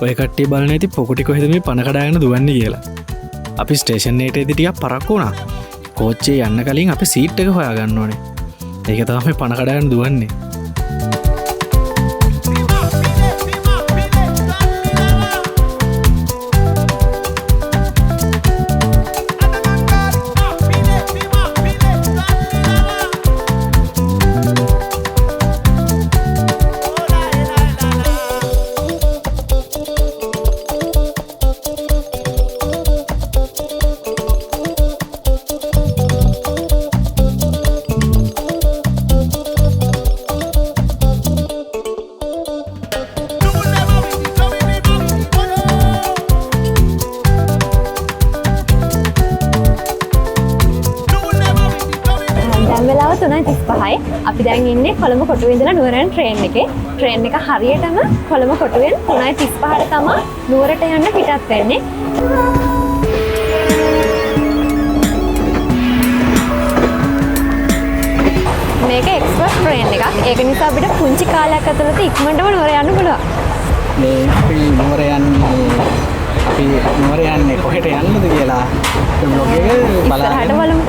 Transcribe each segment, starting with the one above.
ඔය කට්ටිය බලන ඇති පොකුටි කොහෙද මේ පණ කඩාගෙන දුවන්නේ කියලා. අපි ස්ටේෂන් එකට එද්දි ටිකක් පරක්කු වුණා. කෝච්චියේ යන්න කලින් අපි සීට් එක හොයාගන්න ඕනේ. ඒක තමයි පණ කඩාගෙන දුවන්නේ. අපි දැන් ඉන්නේ කොළඹ කොටුවේ ඉඳලා නුවර යන ට්‍රේන් එකේ. ට්‍රේන් එක හරියටම කොළඹ කොටුවෙන් 3:35ට තමයි නුවරට යන්න පිටත් වෙන්නේ. මේක එක්ස්ප්‍රස් ට්‍රේන් එකක්. ඒක නිසා අපිට පුංචි කාලයක් ඇතුළත ඉක්මනටම නුවර යන්න පුළුවන්. මේ අපි නුවර යන්නේ කොහෙට යන්නද කියලා බ්ලොග් එක බලන්න බලමු.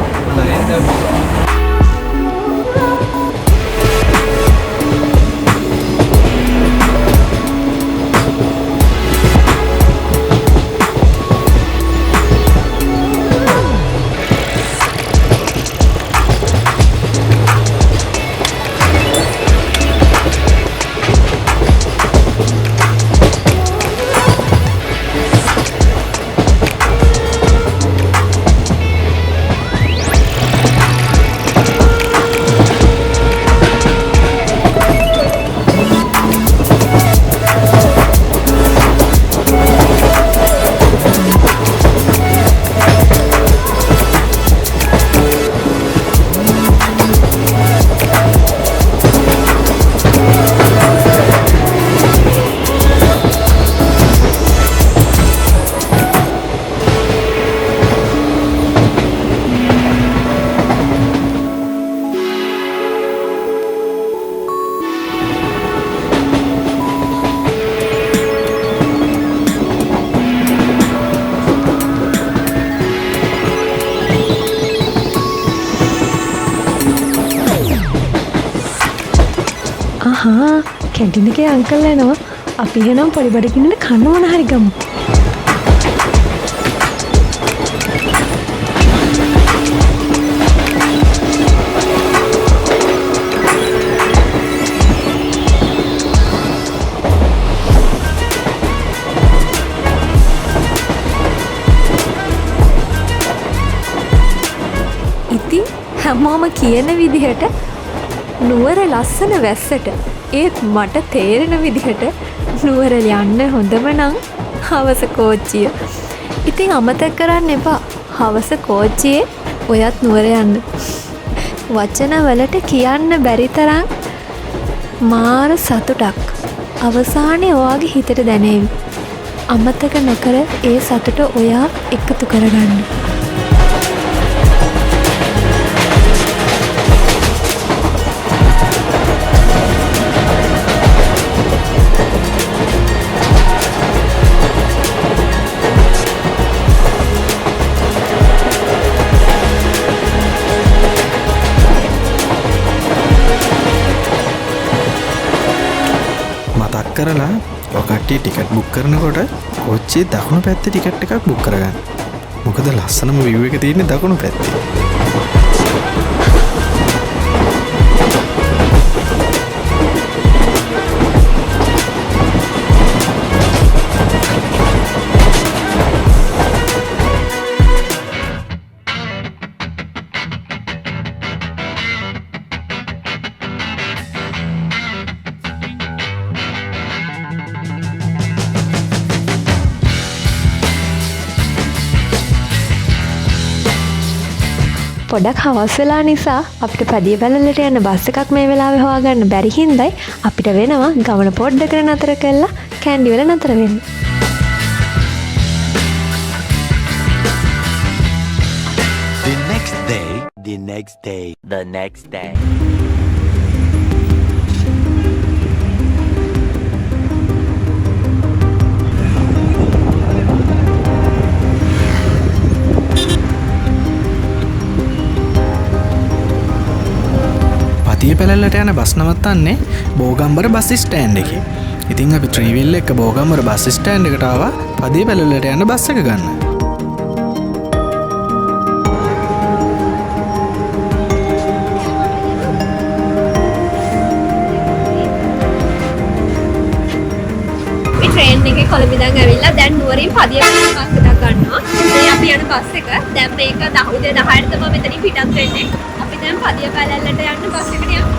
කැන්ටින් එකේ අංකල් එනවා. අපි එහෙනම් පොඩි බඩකින්ට කන්න මොන හරි ගමු. ඉතින් හැමෝම කියන විදිහට නුවර ලස්සන වැස්සට ඒත් මට තේරෙන විදිහට නුවර යන්න හොඳම නම් හවස කෝච්චිය. ඉතින් අමතක කරන්න එපා. හවස කෝච්චියේ ඔයත් නුවර යන්න. වචන වලට කියන්න බැරි තරම් මාර සතුටක් අවසානයේ ඔයාගේ හිතට දැනේවි. අමතක නොකර ඒ සතුට ඔයා එකතු කරගන්න. කරලා ඔය කට්ටිය ටිකට් බුක් කරනකොට කොච්චියේ දකුණු පැත්තේ ටිකට් එකක් බුක් කරගන්න. මොකද ලස්සනම view එක තියෙන්නේ දකුණු පැත්තේ. පොඩක් හවස් වෙලා නිසා අපිට පැදිය පැලලට යන බස් එකක් මේ වෙලාවේ හොයාගන්න බැරි හින්දායි අපිට වෙනවා ගමන පොඩ්ඩකට නතර කරලා කැන්ඩි වල නතර වෙන්න. The next day, the next day, the next day. පදිය පැලල්ලට යන බස් නවත්තන්නේ බෝගම්බර බස් ස්ටෑන්ඩ් එකේ. ඉතින් අපි ත්‍රීවිල් එක බෝගම්බර බස් ස්ටෑන්ඩ් එකට ආවා පදිය පැලල්ලට යන බස් එක ගන්න. ට්‍රේන් එකේ කොළඹ ඉඳන් ඇවිල්ලා දැන් නුවරින් පදිය පැලල්ල බස් එකක් ගන්නවා. මේ අපි යන බස් එක දැන් මේක 10:10ට තමයි මෙතනින් පිටත් වෙන්නේ. අපි දැන් පදිය පැලල්ලට යන්න බස් එකට යමු.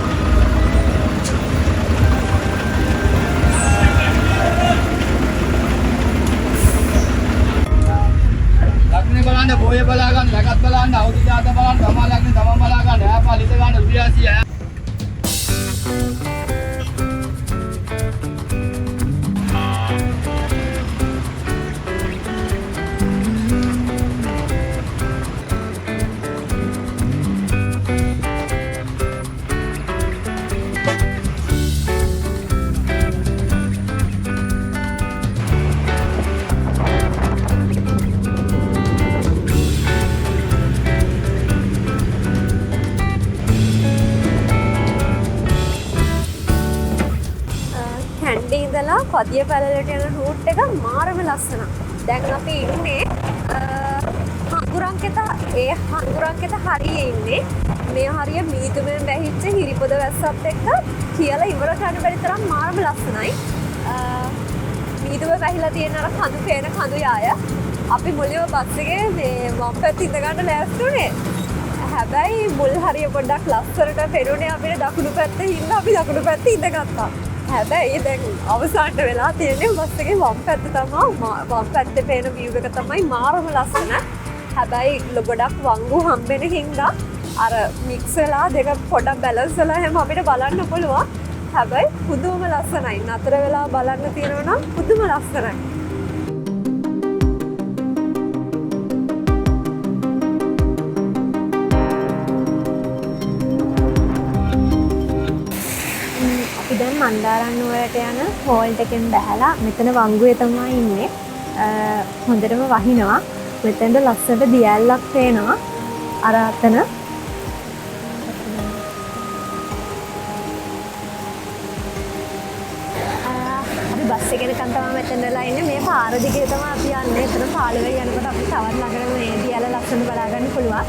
ලග්නේ බලන්න, බෝය බලා ගන්න, රැකත් බලන්න, අවුරුදු දාත බලන්න, තමා ලග්නේ තමන් බලා ගන්න, ඈපා ලිත ගන්න, උපයාසිය. පදිය පැලලට යන රූට් එක මාරම ලස්සනයි. දැන් අපි ඉන්නේ හංගුරංකෙත හරියේ ඉන්නේ. මේ හරිය මීදුමෙන් වැහිච්ච හිරිපොද වැස්සත් එක්ක කියලා ඉවර ගන්න බැරි තරම් මාරම ලස්සනයි. මීදුම වැහිලා තියෙන අර කඳු පේන කඳු යාය. අපි මුලින්ම බස් එකේ මේ වම් පැත්ත ඉඳ ගන්න ලෑස්ති උනේ. හැබැයි මුල් හරිය පොඩ්ඩක් ලස්සනට පෙරුනේ අපිට දකුණු පැත්තේ ඉන්න අපි දකුණු පැත්තේ ඉඳගත්තා. හැබැයි දැන් අවසානට වෙලා තියෙන්නේ බස් එකේ වම් පැත්ත තමයි වම් පැත්තේ පේන view එක තමයි මාරම ලස්සන. හැබැයි ගොඩක් වංගු හම්බෙන හින්දා අර මික්ස් වෙලා දෙක පොඩක් බැලන්ස් වෙලා හැම අපිට බලන්න පුළුවන්. හැබැයි පුදුම ලස්සනයි. නතර වෙලා බලන්න තියෙනවා නම් පුදුම ලස්සනයි. දැන් මන්දාරම් නුවරට යන හෝල්ට් එකෙන් බැහැලා මෙතන වංගුවේ තමයි ඉන්නේ. හොඳටම වහිනවා. මෙතෙන්ද ලස්සනට දියැලක් පේනවා. අර අතන අපි බස් එකේ නිකන් තමයි මෙතනලා ඉන්නේ. මේ පාර දිගේ තමයි අපි යන්නේ. එතන පාලෙවල යනකොට අපි තවත් ළඟට මේ දියැල ලස්සන බලා ගන්න පුළුවන්.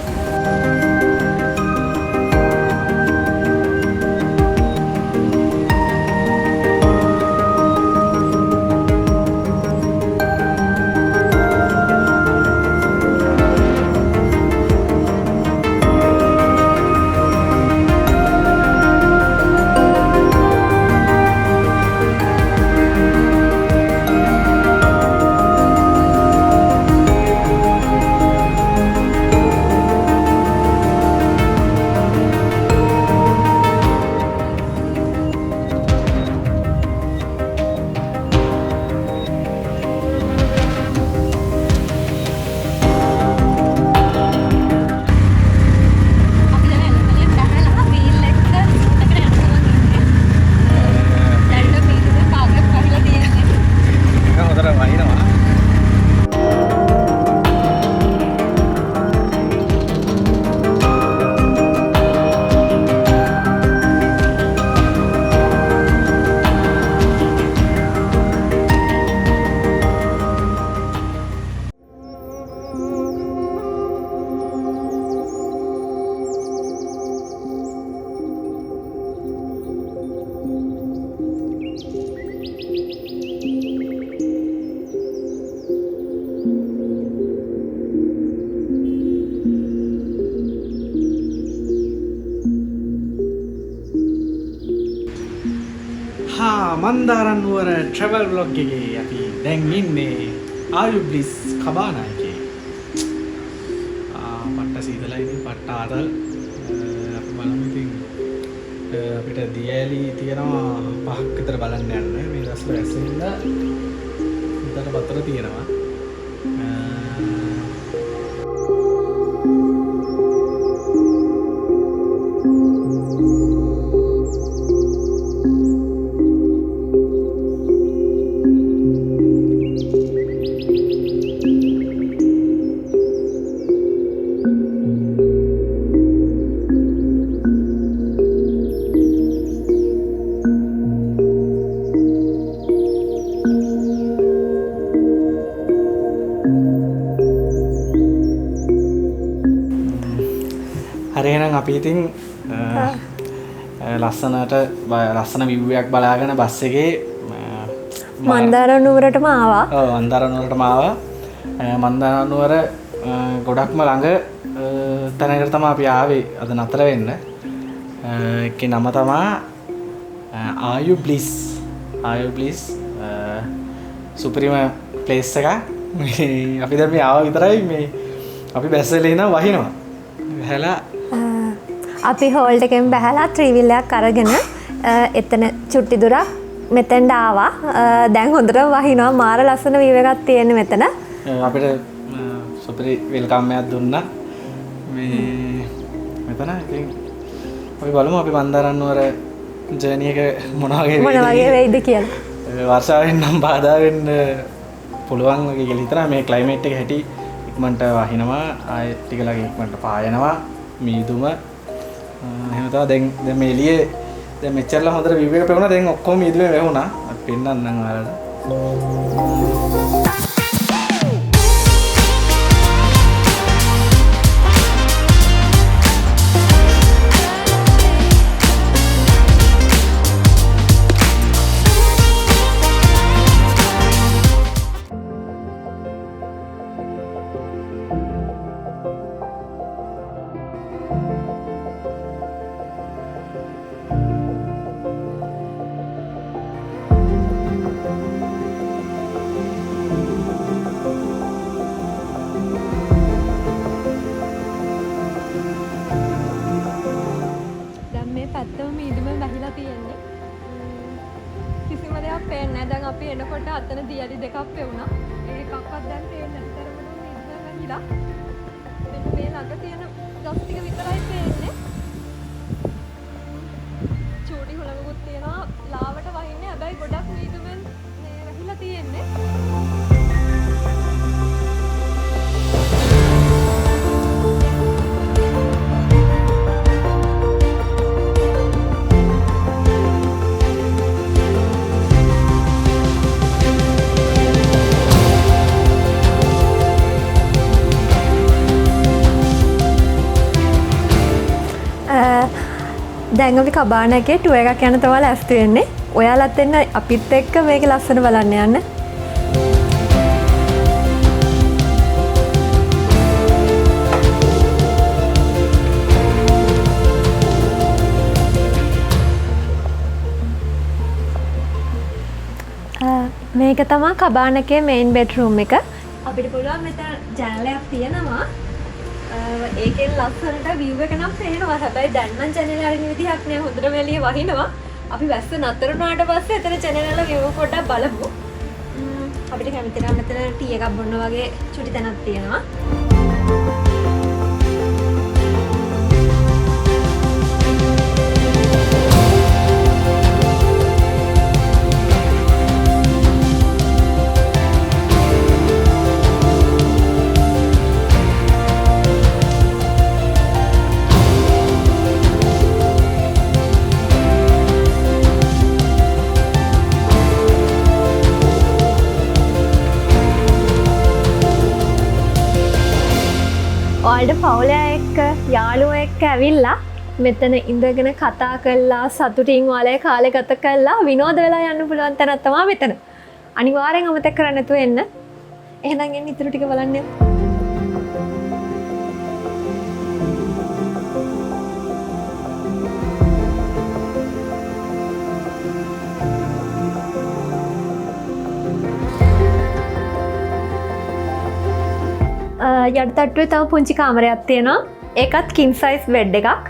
Mandaram Nuwara travelogue එකේ අපි දැන් ඉන්නේ Ayu Blish Cabana එකේ. පට්ට සීතලයි ඉතින් පට්ට ආතල්. අපි බලමු ඉතින් අපිට දියැලි තියෙනවා 5ක් විතර බලන්න යන්න. මේ දවස්වල ඇස්සෙන්ද උඩට පතර තියෙනවා. අපි ඉතින් ලස්සන විව්යක් බලාගෙන බස් එකේ මන්දාරම් නුවරටම ආවා. ඔව් මන්දාරම් නුවරටම ආවා. මන්දාරම් නුවර ගොඩක්ම ළඟ තැනකට තමයි අපි ආවේ අද නතර වෙන්න. ඒකේ නම තමයි ආයු බ්ලිස්. ආයු බ්ලිස් සුපිරිම ප්ලේස් එකක්. අපි දැන් මේ ආවා විතරයි මේ අපි බැස්සලේ නම් වහිනවා. වැහලා අපි හෝල්ඩ් එකෙන් බැහැලා ත්‍රිවිල් එකක් අරගෙන එතන චුට්ටි දුරක් මෙතෙන්ට ආවා. දැන් හොඳට වහිනවා. මාර ලස්සන වීව් එකක් තියෙන මෙතන. අපිට සුපිරි වෙල්කම් එකක් දුන්නා. මේ මෙතන ඉතින් අපි බලමු අපි මන්දාරම් නුවර ජර්නි එක මොන වගේ වෙයිද කියලා. වර්ෂාවෙන් නම් බාධා වෙන්න පුළුවන් වගේ කියලා හිතනවා. මේ ක්ලයිමේට් එක හැටි ඉක්මනට වහිනවා. ආයෙත් ටික ළඟ ඉක්මනට පායනවා. මීදුම එහෙම තමයි. දැන් මේ එළියේ දැන් මෙච්චරලා හොඳට view එක පෙවුණා. දැන් ඔක්කොම මීදුමේ වැහුණා. අපි පෙන්නන්නම් ඔයාලට. පැත්තම මීදුම වැහිලා තියෙන්නේ. කිසිම දෙයක් පේන්නේ නැහැ. දැන් අපි එනකොට අතන දියලි දෙකක් පෙවුණා. ඒකක්වත් දැන් පේන්නේ නැති තරමට මීදුම වැහිලා. මෙන්න මේ ළඟ තියෙන ගස් ටික විතරයි පේන්නේ. චූටි හුලඟකුත් තියෙනවා. ලාවට වහින්නේ. හැබැයි ගොඩක් මීදුමෙන් මේ වැහිලා තියෙන්නේ. දැන් අපි කබානා එකේ ටුවර් එකක් යන තවල ඇස්තු වෙන්නේ. ඔයාලත් එන්න අපිත් එක්ක මේක ලස්සන බලන්න යන්න. මේක තමයි කබානා එකේ මේන් බෙඩ්රූම් එක. අපිට පුළුවන් මෙතන ජනලයක් තියෙනවා. ඒකෙන් ලස්සනට view එක නම් පේනවා. හැබැයි දැන් නම් channel අරින විදිහක් නෑ. හොඳට මෙලිය වහිනවා. අපි වැස්ස නතර වුණාට පස්සේ එතන channel වල view පොඩ්ඩක් බලමු. අපිට කැමති නම් මෙතන ටී එකක් බොන්න වගේ චුටි තැනක් තියෙනවා. ඔයාලට පවුල එක්ක යාළුවෝ එක්ක ඇවිල්ලා මෙතන ඉඳගෙන කතා කරලා සතුටින් ඔයාලේ කාලය ගත කරලා විනෝද වෙලා යන්න පුළුවන් තැනක් තමයි මෙතන. අනිවාර්යෙන් අමතක කරන්න නැතුව එන්න. එහෙනම් එන්න ඉතුරු ටික බලන්න. යට තට්ටුවේ තව පුංචි කාමරයක් තියෙනවා. ඒකත් කින් සයිස් බෙඩ් එකක්.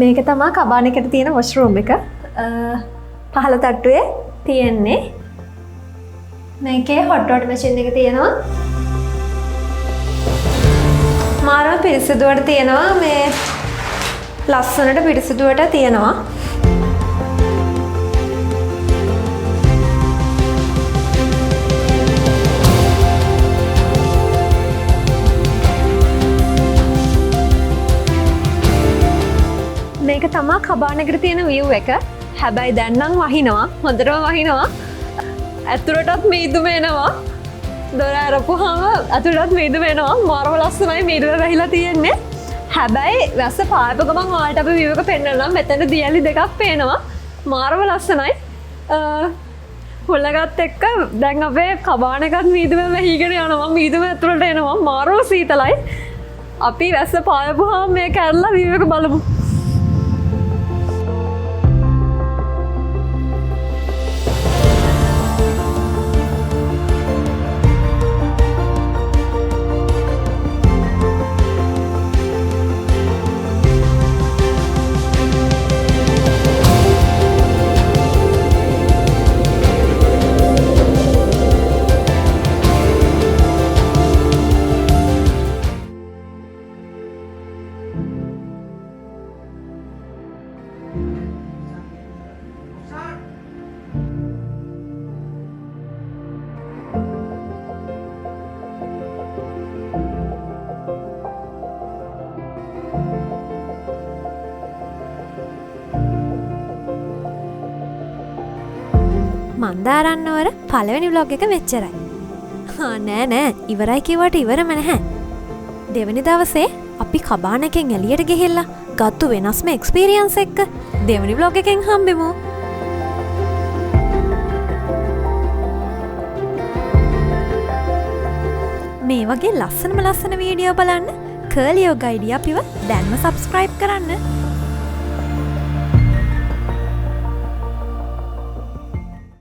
මේක තමයි කබාන එකට තියෙන වොෂ්රූම් එක. පහළ තට්ටුවේ තියෙන්නේ. මේකේ හොට් වොටර් මැෂින් එක තියෙනවා. මාරම පිරිසිදුවට තියෙනවා. මේ ලස්සනට පිරිසිදුවට තියෙනවා. මේක තමා කබාන එකට තියෙන view එක. හැබැයි දැන් නම් වහිනවා. හොඳටම වහිනවා. ඇතුළටත් මීදුම එනවා. දොර අරපුහම අතුටත් මීද වෙනවා මාරම ලස්සනයි මීදුව වැහිලා තියෙන්නේ හැබැයි වැස්ස පායප ගමන් ඔයාලට අපි view එක පෙන්නන්නම් මෙතන දියැලි දෙකක් පේනවා මාරම ලස්සනයි හොල්ලගත් එක්ක දැන් අපේ කබාන එකත් මීදුව වැහිගෙන යනවා මීදුව ඇතුළට එනවා මාරම සීතලයි අපි වැස්ස පායපුහම මේ කැරලා view එක බලමු මන්දාරම් නුවර පළවෙනි vlog එක මෙච්චරයි. නෑ නෑ ඉවරයි කිව්වට ඉවරම නැහැ. දෙවෙනි දවසේ අපි කබාන එකෙන් එළියට ගිහිල්ලා ගත්තු වෙනස්ම එක්ස්පීරියන්ස් එක දෙවෙනි vlog එකෙන් හම්බෙමු. මේ වගේ ලස්සන වීඩියෝ බලන්න Curlyio Guidy අපිව දැන්ම subscribe කරන්න.